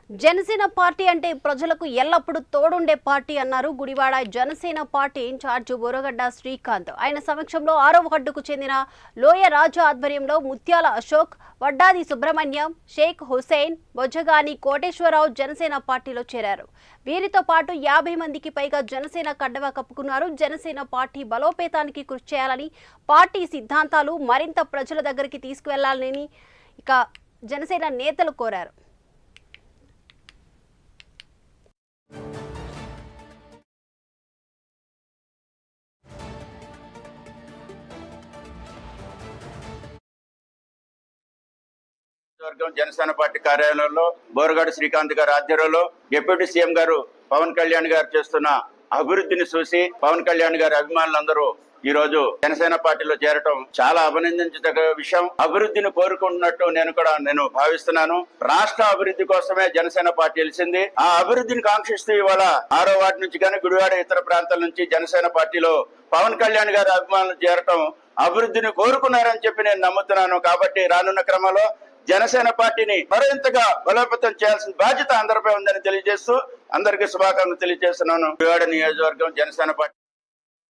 Janasena party అంటే ప్రజలకు ఎల్లప్పుడూ తోడుండే పార్టీ అన్నారు గుడివాడ జనసేన పార్టీ ఇన్ఛార్జ్ బోరగడ్డ శ్రీకాంత్. ఆయన సమక్షంలో 6వ వార్డుకు చెందిన లోయ రాజు ఆధ్వర్యంలో ముత్యాల అశోక్, వడ్డాది సుబ్రహ్మణ్యం, షేక్ హుసేన్, బొజ్జగాని కోటేశ్వరరావు జనసేన పార్టీలో చేరారు. వీరితో పాటు 50 మందికి పైగా జనసేన కండువా కప్పుకున్నారు. జనసేన పార్టీ బలోపేతానికి కృషి చేయాలని, పార్టీ సిద్ధాంతాలు మరింత ప్రజల దగ్గరికి తీసుకువెళ్లాలని ఇక జనసేన నేతలు కోరారు. వర్గం జనసేన పార్టీ కార్యాలయంలో బోరగడ్డ శ్రీకాంత్ గారి ఆధ్వర్యంలో డిప్యూటీ సీఎం గారు పవన్ కళ్యాణ్ గారు చేస్తున్న అభివృద్ధిని చూసి పవన్ కళ్యాణ్ గారి అభిమానులందరూ ఈ రోజు జనసేన పార్టీలో చేరటం చాలా అభినందించదగ్గ విషయం. అభివృద్ధిని కోరుకుంటున్నట్టు నేను భావిస్తున్నాను. రాష్ట్ర అభివృద్ధి కోసమే జనసేన పార్టీ వెలిసింది. ఆ అభివృద్ధిని కాంక్షిస్తూ ఇవాళ 6వ వార్డు నుంచి కానీ గుడివాడ ఇతర ప్రాంతాల నుంచి జనసేన పార్టీలో పవన్ కళ్యాణ్ గారి అభిమానులు చేరటం అభివృద్ధిని కోరుకున్నారని చెప్పి నేను నమ్ముతున్నాను. కాబట్టి రానున్న క్రమంలో జనసేన పార్టీని మరింతగా బలోపేతం చేయాల్సిన బాధ్యత అందరిపై ఉందని తెలియజేస్తూ అందరికీ శుభాకాంక్షలు తెలియజేస్తున్నాను. గుడివాడ నియోజకవర్గం జనసేన పార్టీ